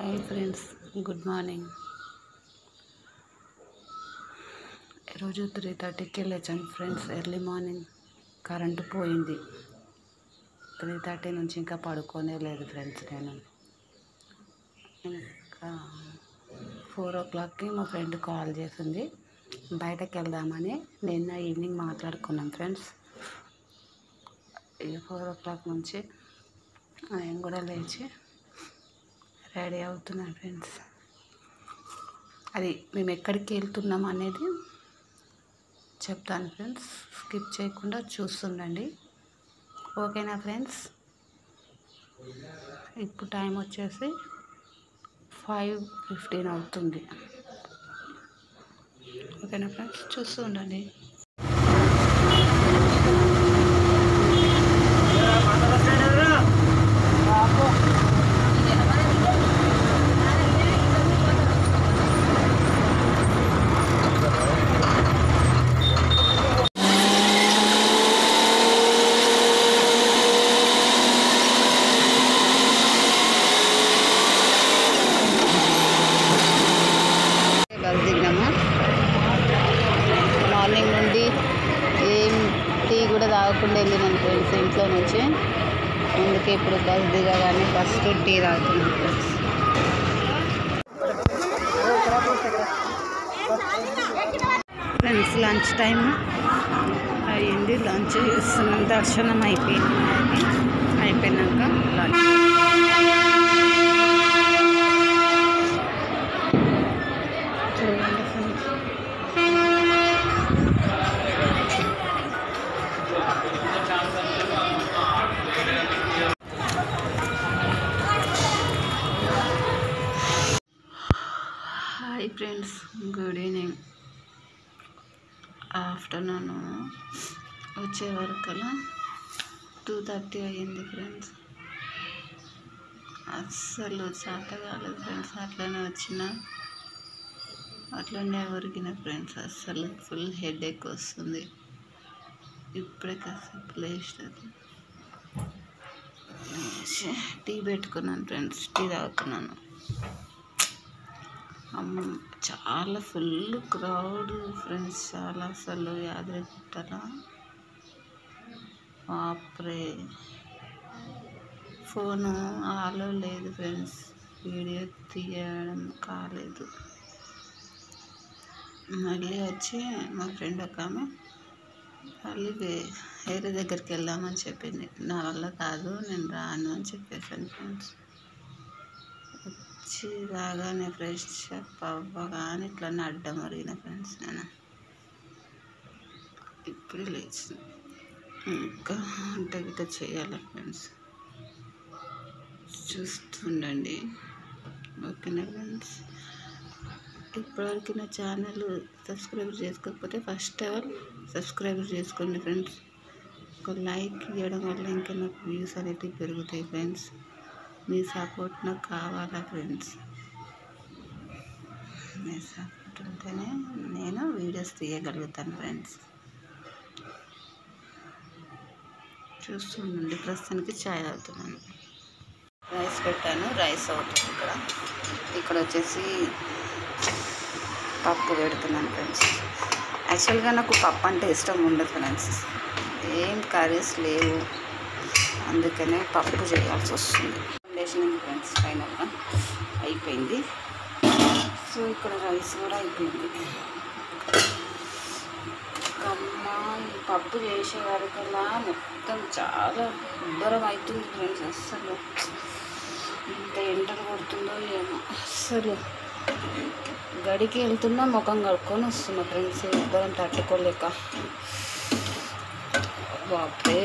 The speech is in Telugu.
Hi friends, good morning. ఈరోజు 3:30కి లేచాను ఫ్రెండ్స్. ఎర్లీ మార్నింగ్ కరెంటు పోయింది. 3:30 నుంచి ఇంకా పడుకోనే లేదు ఫ్రెండ్స్. నేను ఇంకా 4 o'clockకి మా ఫ్రెండ్ కాల్ చేసింది, బయటకు వెళ్దామని. నిన్న ఈవినింగ్ మాట్లాడుకున్నాం ఫ్రెండ్స్. ఇక 4 o'clock నుంచి నేను కూడా లేచి రెడీ అవుతున్నాను ఫ్రెండ్స్. అది మేము ఎక్కడికి వెళ్తున్నాం అనేది చెప్తాను ఫ్రెండ్స్. స్కిప్ చేయకుండా చూస్తుండండి, ఓకేనా ఫ్రెండ్స్? ఇప్పుడు టైం వచ్చేసి 5:15 అవుతుంది, ఓకేనా ఫ్రెండ్స్? చూస్తూ ఉండండి. బస్ దిగినాము. మార్నింగ్ నుండి ఏం టీ కూడా తాగకుండా వెళ్ళినాను ఫ్రెండ్స్ ఇంట్లో నుంచి. అందుకే ఇప్పుడు బస్ దిగగానే ఫస్ట్ టీ తాగుతున్నాను ఫ్రెండ్స్. ఫ్రెండ్స్ లంచ్ టైం అయ్యింది, లంచ్ చేస్తున్నాం. దర్శనం అయిపోయినాక lunch. Hi friends, good evening. Afternoon వచ్చే వరకల్లా 2:30 అయ్యింది ఫ్రెండ్స్. అస్సలు చేత కాలేదు ఫ్రెండ్స్. అట్లనే ఒరిగిన ఫ్రెండ్స్. అస్సలు ఫుల్ హెడేక్ వస్తుంది. ఇప్పుడే కాసేపు లేచినది, టీ పెట్టుకున్నాను ఫ్రెండ్స్. టీ తాగుతున్నాను. చాలా ఫుల్ క్రౌడ్ ఫ్రెండ్స్, చాలా. అసలు యాదగిరిగుట్టలో బాప్రే, ఫోను ఆలో లేదు ఫ్రెండ్స్, వీడియో తీయడం కాలేదు. మళ్ళీ వచ్చి మా ఫ్రెండ్ ఒక ఆమె మళ్ళీ వేరే దగ్గరికి వెళ్దామని చెప్పింది. నా వల్ల కాదు, నేను రాను అని చెప్పేసాను ఫ్రెండ్స్. వచ్చి రాగానే ఫ్రెష్ అప్ అవ్వగానే ఇట్లా అడ్డం మరిగిన ఫ్రెండ్స్. నేను ఇప్పుడు లేచి ఇంకా వంట గిట్ట చేయాలి ఫ్రెండ్స్. చూస్తుండండి, ఓకేనా ఫ్రెండ్స్? ఇప్పటివరకు నా ఛానల్ సబ్స్క్రైబ్ చేసుకోకపోతే ఫస్ట్ సబ్స్క్రైబ్ చేసుకోండి ఫ్రెండ్స్. ఒక లైక్ ఇవ్వడం వల్ల ఇంకా నాకు వ్యూస్ అనేవి పెరుగుతాయి ఫ్రెండ్స్. మీ సపోర్ట్ నాకు కావాలా ఫ్రెండ్స్. మీ సపోర్ట్ ఉంటేనే నేను వీడియోస్ తీయగలుగుతాను ఫ్రెండ్స్. చూస్తుండండి. ప్రస్తుతానికి చాయ్ తాగుతున్నాను. రైస్ పెట్టాను, రైస్ అవుతుంది. ఇక్కడ వచ్చేసి పప్పు పెడుతున్నాను ఫ్రెండ్స్. యాక్చువల్గా నాకు పప్పు అంటే ఇష్టం ఉండదు ఫ్రెండ్స్. ఏం కర్రీస్ లేవు, అందుకనే పప్పు చేయాల్సి వస్తుంది. లేచినాను ఫ్రెండ్స్, ఫైనల్గా అయిపోయింది. సో ఇక్కడ రైస్ కూడా అయిపోయింది. ఈ పప్పు చేసే వరకల్లా మొత్తం చాలా ఉబ్బరం అవుతుంది ఫ్రెండ్స్. అస్సలు ఇంత ఎండలు కొడుతుందో ఏమో. అస్సలు గడికి వెళ్తున్నా, ముఖం కడుక్కొని వస్తున్నా ఫ్రెండ్స్. ఉబ్బరం తట్టుకోలేక. బాపే